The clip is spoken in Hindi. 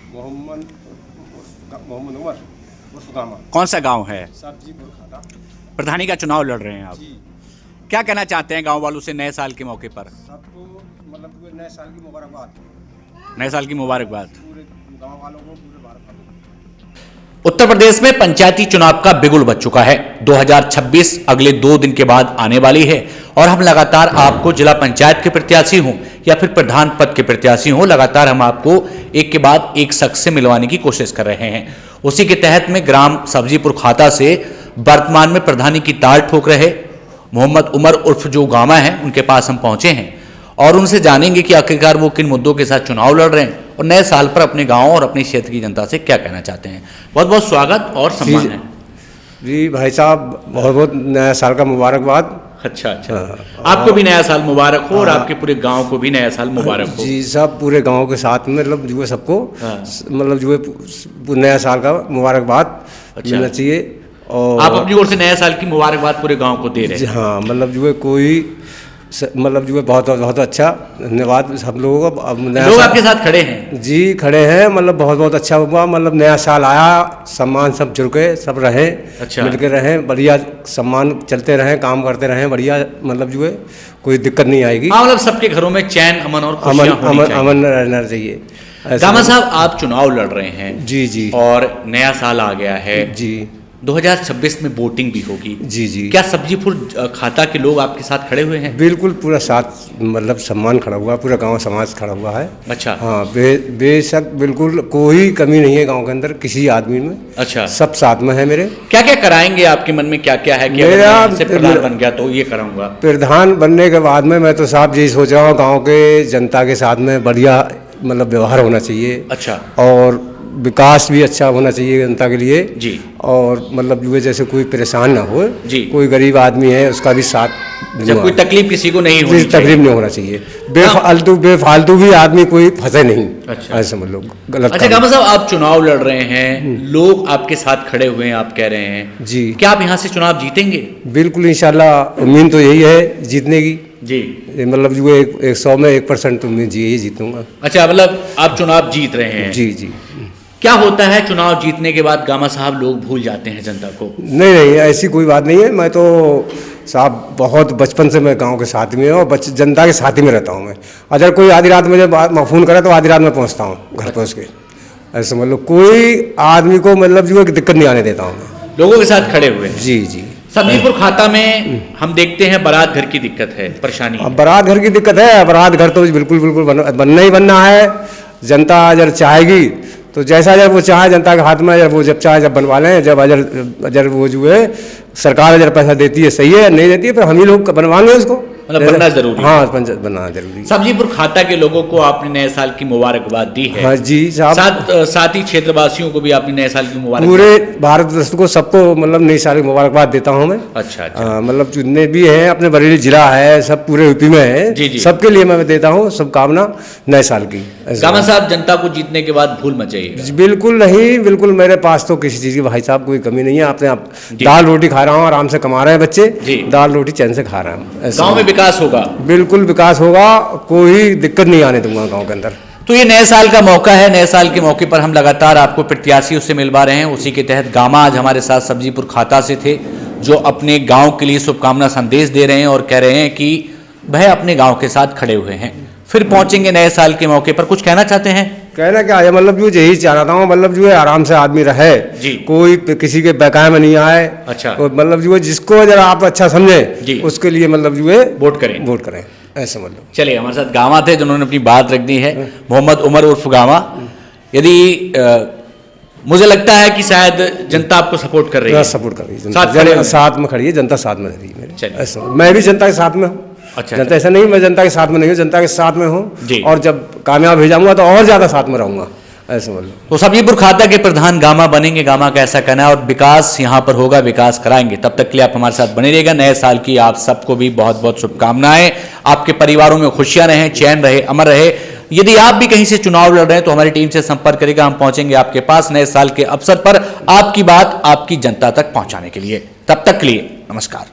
मोहम्मद मोहम्मद उमर उर्फ गामा। कौन सा गांव है? सब्जीपुर खाता। प्रधानी का चुनाव लड़ रहे हैं आप, जी। क्या कहना चाहते हैं गांव वालों से नए साल के मौके पर? सबको मतलब नए साल की मुबारकबाद, नए साल की मुबारकबाद। पूरे गांव वालों को, पूरे भारत वालों को। उत्तर प्रदेश में पंचायती चुनाव का बिगुल बज चुका है। 2026 अगले 2 दिन के बाद आने वाली है और हम लगातार आपको जिला पंचायत के प्रत्याशी हों या फिर प्रधान पद के प्रत्याशी हों, लगातार हम आपको एक के बाद एक शख्स से मिलवाने की कोशिश कर रहे हैं। उसी के तहत में ग्राम सब्जीपुर खाता से वर्तमान में प्रधानी की ताल ठोक रहे मोहम्मद उमर उर्फ जो गामा है, उनके पास हम पहुंचे हैं और उनसे जानेंगे कि आखिरकार वो किन मुद्दों के साथ चुनाव लड़ रहे हैं और नए साल पर अपने गांव और अपने क्षेत्र की जनता से क्या कहना चाहते हैं। बहुत बहुत स्वागत और सम्मान है। जी भाई साहब, बहुत बहुत नया साल का मुबारकबाद। अच्छा आपको भी नया साल मुबारक हो और आपके पूरे गांव को भी नया साल मुबारक हो। जी, सब पूरे गांव के साथ में मतलब जो है सबको मतलब जो है नया साल का मुबारकबाद मिलना चाहिए। और आप अपनी ओर से नया साल की मुबारकबाद पूरे गांव को दे रहे हैं। हाँ, मतलब जो है कोई मतलब जो है बहुत बहुत अच्छा धन्यवाद सब लोगों का। लोग आपके साथ खड़े हैं? जी खड़े हैं, मतलब बहुत बहुत अच्छा हुआ। मतलब नया साल आया, सम्मान सब जुड़ के सब रहे, अच्छा। मिलके रहें, बढ़िया सम्मान चलते रहें, काम करते रहें बढ़िया, मतलब जो है कोई दिक्कत नहीं आएगी। हाँ, मतलब सबके घरों में चैन अमन और अमन रहना चाहिए। गामा साहब, आप चुनाव लड़ रहे हैं। जी जी। और नया साल आ गया है जी। 2026 में वोटिंग भी होगी। जी जी। क्या सब्जीपुर खाता के लोग आपके साथ खड़े हुए हैं? बिल्कुल, पूरा साथ मतलब सम्मान खड़ा हुआ, पूरा गांव समाज खड़ा हुआ है। अच्छा। हाँ, बेशक बिल्कुल कोई कमी नहीं है गांव के अंदर किसी आदमी में। अच्छा। सब साथ में है मेरे। क्या क्या कराएंगे? आपके मन में क्या क्या है कि अगर मैं इनसे प्रधान बन गया तो ये कराऊंगा? प्रधान बनने के बाद में मैं तो साहब यही सोच रहा हूँ, गाँव के जनता के साथ में बढ़िया मतलब व्यवहार होना चाहिए। अच्छा। और विकास भी अच्छा होना चाहिए जनता के लिए जी। और मतलब जो है जैसे कोई परेशान ना हो जी, कोई गरीब आदमी है उसका भी साथ, जब कोई तकलीफ किसी को नहीं होनी चाहिए, तकलीफ नहीं होना चाहिए। बेफालतू भी आदमी कोई फंसे नहीं। अच्छा, ऐसे समझ लो गलत। अच्छा गामा साहब, आप चुनाव लड़ रहे हैं, लोग आपके साथ खड़े हुए हैं, आप कह रहे हैं जी, क्या आप यहाँ से चुनाव जीतेंगे? बिल्कुल, इंशाल्लाह उम्मीद तो यही है जीतने की जी। मतलब जो 100 में 1% उम्मीद यही जीतूंगा। अच्छा, मतलब आप चुनाव जीत रहे हैं? जी जी। क्या होता है चुनाव जीतने के बाद गामा साहब, लोग भूल जाते हैं जनता को? नहीं नहीं, ऐसी कोई बात नहीं है। मैं तो साहब बहुत बचपन से मैं गांव के साथ में और जनता के साथ ही में रहता हूं मैं। अगर कोई आधी रात मुझे फ़ोन करे तो आधी रात में पहुंचता हूं घर पहुंच के। ऐसे समझ लो, कोई आदमी को मतलब जो है दिक्कत नहीं आने देता हूँ मैं। लोगों के साथ खड़े हुए? जी जी। सब्जीपुर खाता में हम देखते हैं बारात घर की दिक्कत है, परेशानी। अब बारात घर की दिक्कत है, बारात घर तो बिल्कुल बिल्कुल बनना ही बनना है। जनता अगर चाहेगी तो जैसा जब वो चाहे जनता के हाथ में, जब वो जब चाहे जब बनवा लें। जब अगर वो जो है सरकार अगर पैसा देती है सही है, नहीं देती है फिर हम ही लोग बनवाएंगे उसको। मतलब बनना जरूरी। हाँ, बनना जरूरी। सब्जीपुर खाता के लोगों को आपने नए साल की मुबारकबाद दी है। हाँ जी साहब। साथ ही क्षेत्रवासियों को भी आपने नए साल की मुबारकबाद। पूरे भारतवर्ष को सबको मतलब नए साल की मुबारकबाद देता हूँ मैं। अच्छा अच्छा। मतलब जितने भी हैं अपने बरेली जिला है, सब पूरे यूपी में है, सबके लिए मैं देता हूँ शुभकामना नए साल की। गामा साहब, जनता को जीतने के बाद भूल मत जाइएगा। बिल्कुल नहीं, बिल्कुल मेरे पास तो किसी चीज़ की भाई साहब कोई कमी नहीं है। आपने आप दाल रोटी खा रहा हूँ, आराम से कमा रहे हैं बच्चे, दाल रोटी चैन से खा रहे हैं। गाँव में विकास होगा? बिल्कुल विकास होगा, कोई दिक्कत नहीं आने दूंगा गांव के अंदर। तो ये नए साल का मौका है, नए साल के मौके पर हम लगातार आपको प्रत्याशियों से मिलवा रहे हैं। उसी के तहत गामा आज हमारे साथ सब्जीपुर खाता से थे, जो अपने गांव के लिए शुभकामना संदेश दे रहे हैं और कह रहे हैं कि वह अपने गांव के साथ खड़े हुए हैं। फिर पहुंचेंगे नए साल के मौके पर, कुछ कहना चाहते हैं? कहना क्या है, मतलब जो यही चाहता हूँ, मतलब जो है आराम से आदमी रहे जी, कोई किसी के बकाया में नहीं आए। अच्छा। मतलब जो है जिसको अगर आप अच्छा समझे उसके लिए मतलब जो है वोट करें ऐसे मतलब। चलिए, हमारे साथ गामा थे जिन्होंने अपनी बात रख दी है, मोहम्मद उमर उर्फ गामा। यदि मुझे लगता है कि शायद जनता आपको सपोर्ट कर रही है। सपोर्ट कर रही है, साथ में खड़ी है, जनता साथ में रही है। मैं भी जनता के साथ में हूँ। अच्छा। जनता ऐसा नहीं मैं जनता के साथ में नहीं हूँ, जनता के साथ में हूँ और जब कामयाब हो जाऊंगा तो और ज्यादा साथ में रहूंगा, ऐसे बोलो। तो सब्जीपुर खाता के प्रधान गामा बनेंगे, गामा का ऐसा कहना है, और विकास यहाँ पर होगा, विकास कराएंगे। तब तक के लिए आप हमारे साथ बने रहिएगा। नए साल की आप सबको भी बहुत बहुत शुभकामनाएं। आपके परिवारों में खुशियां रहें, चैन रहे, अमर रहे। यदि आप भी कहीं से चुनाव लड़ रहे हैं तो हमारी टीम से संपर्क करेगा, हम पहुंचेंगे आपके पास नए साल के अवसर पर आपकी बात आपकी जनता तक पहुंचाने के लिए। तब तक के लिए नमस्कार।